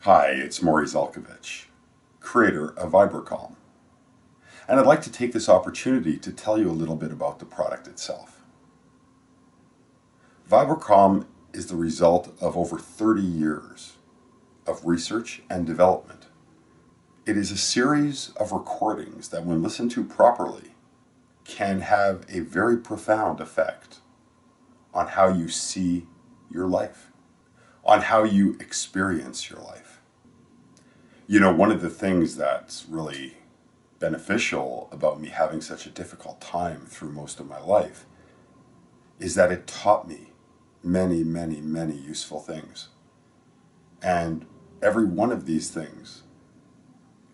Hi, it's Maury Zelkovich, creator of Vibracalm, and I'd like to take this opportunity to tell you a little bit about the product itself. Vibracalm is the result of over 30 years of research and development. It is a series of recordings that, when listened to properly, can have a very profound effect on how you see your life, on how you experience your life. You know, one of the things that's really beneficial about me having such a difficult time through most of my life is that it taught me many, many, many useful things. And every one of these things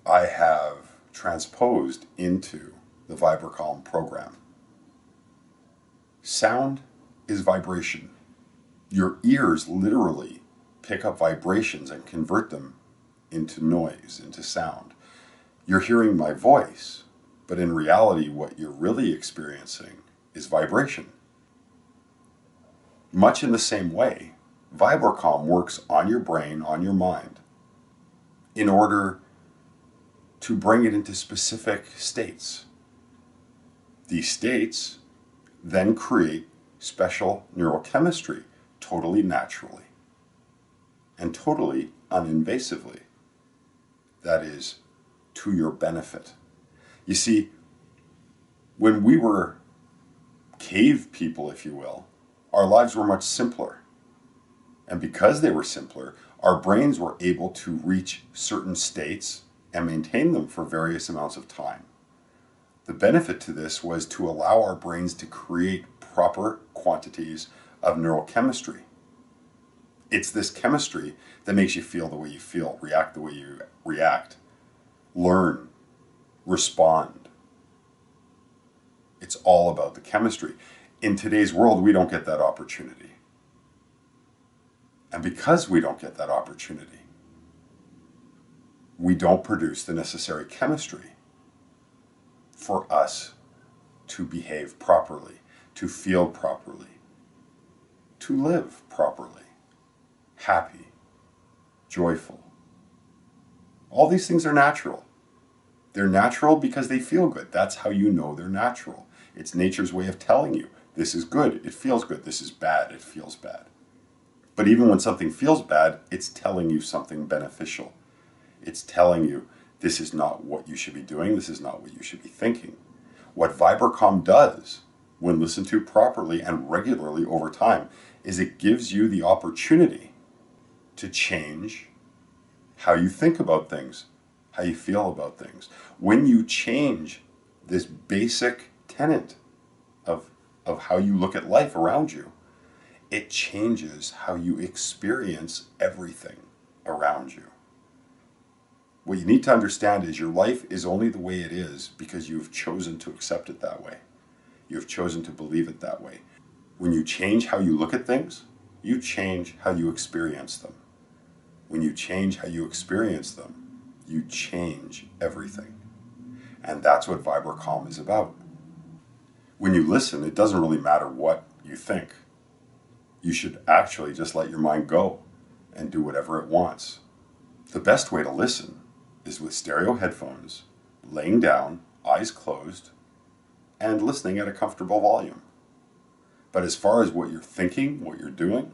I have transposed into the Vibracalm program. Sound is vibration. Your ears literally pick up vibrations and convert them into noise, into sound. You're hearing my voice, but in reality, what you're really experiencing is vibration. Much in the same way, Vibracalm works on your brain, on your mind, in order to bring it into specific states. These states then create special neurochemistry totally naturally and totally uninvasively. That is, to your benefit. You see, when we were cave people, if you will, our lives were much simpler. And because they were simpler, our brains were able to reach certain states and maintain them for various amounts of time. The benefit to this was to allow our brains to create proper quantities of neurochemistry. It's this chemistry that makes you feel the way you feel, react the way you react, learn, respond. It's all about the chemistry. In today's world, we don't get that opportunity. And because we don't get that opportunity, we don't produce the necessary chemistry for us to behave properly, to feel properly, to live properly, happy, joyful. All these things are natural. They're natural because they feel good. That's how you know they're natural. It's nature's way of telling you, this is good, it feels good. This is bad, it feels bad. But even when something feels bad, it's telling you something beneficial. It's telling you, this is not what you should be doing, this is not what you should be thinking. What Vibracalm does, when listened to properly and regularly over time, is it gives you the opportunity to change how you think about things, how you feel about things. When you change this basic tenet of how you look at life around you, it changes how you experience everything around you. What you need to understand is your life is only the way it is because you've chosen to accept it that way. You've chosen to believe it that way. When you change how you look at things, you change how you experience them. When you change how you experience them, you change everything. And that's what Vibracalm is about. When you listen, it doesn't really matter what you think. You should actually just let your mind go and do whatever it wants. The best way to listen is with stereo headphones, laying down, eyes closed, and listening at a comfortable volume. But as far as what you're thinking, what you're doing,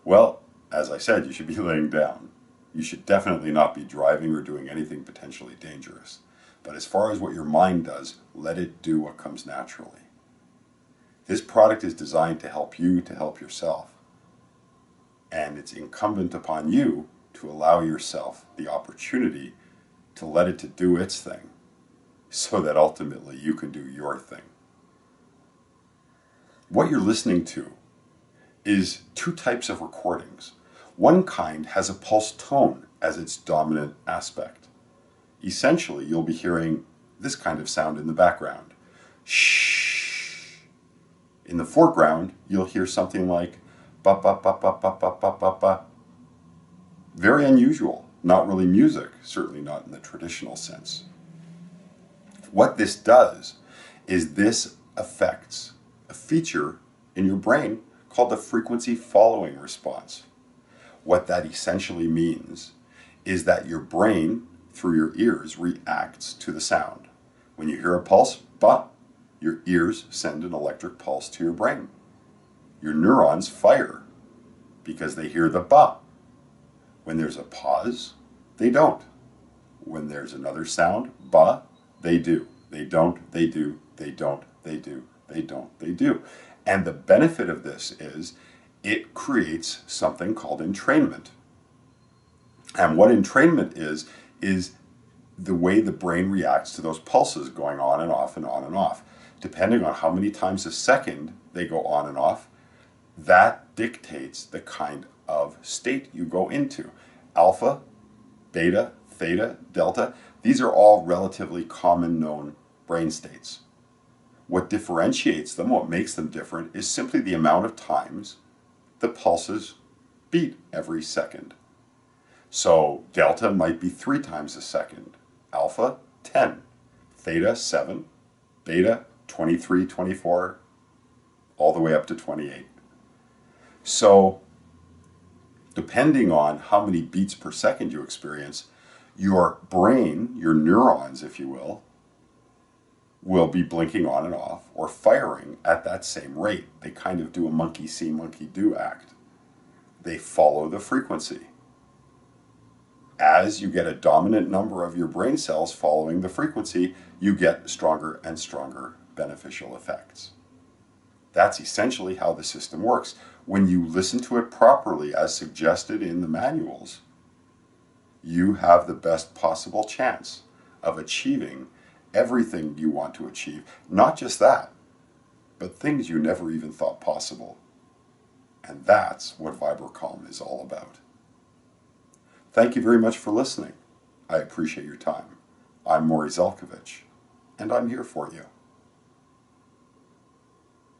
well, as I said, you should be laying down. You should definitely not be driving or doing anything potentially dangerous. But as far as what your mind does, let it do what comes naturally. This product is designed to help you to help yourself. And it's incumbent upon you to allow yourself the opportunity to let it to do its thing, so that ultimately you can do your thing. What you're listening to is two types of recordings. One kind has a pulse tone as its dominant aspect. Essentially, you'll be hearing this kind of sound in the background. Shh. In the foreground, you'll hear something like ba ba ba ba ba ba ba ba ba. Very unusual, not really music, certainly not in the traditional sense. What this does is this affects a feature in your brain called the frequency following response. What that essentially means is that your brain, through your ears, reacts to the sound. When you hear a pulse, ba, your ears send an electric pulse to your brain. Your neurons fire because they hear the ba. When there's a pause, they don't. When there's another sound, ba, they do. They don't, they do, they don't, they do, they don't, they do. And the benefit of this is it creates something called entrainment. And what entrainment is the way the brain reacts to those pulses going on and off and on and off. Depending on how many times a second they go on and off, that dictates the kind of state you go into. Alpha, beta, theta, delta, these are all relatively common known brain states. What differentiates them, what makes them different, is simply the amount of times the pulses beat every second. So delta might be 3 times a second, alpha 10, theta 7, beta 23, 24, all the way up to 28. So depending on how many beats per second you experience, your brain, your neurons, if you will be blinking on and off or firing at that same rate. They kind of do a monkey see, monkey do act. They follow the frequency. As you get a dominant number of your brain cells following the frequency, you get stronger and stronger beneficial effects. That's essentially how the system works. When you listen to it properly, as suggested in the manuals, you have the best possible chance of achieving everything you want to achieve. Not just that, but things you never even thought possible. And that's what Vibracalm is all about. Thank you very much for listening. I appreciate your time. I'm Maury Zelkovich, and I'm here for you.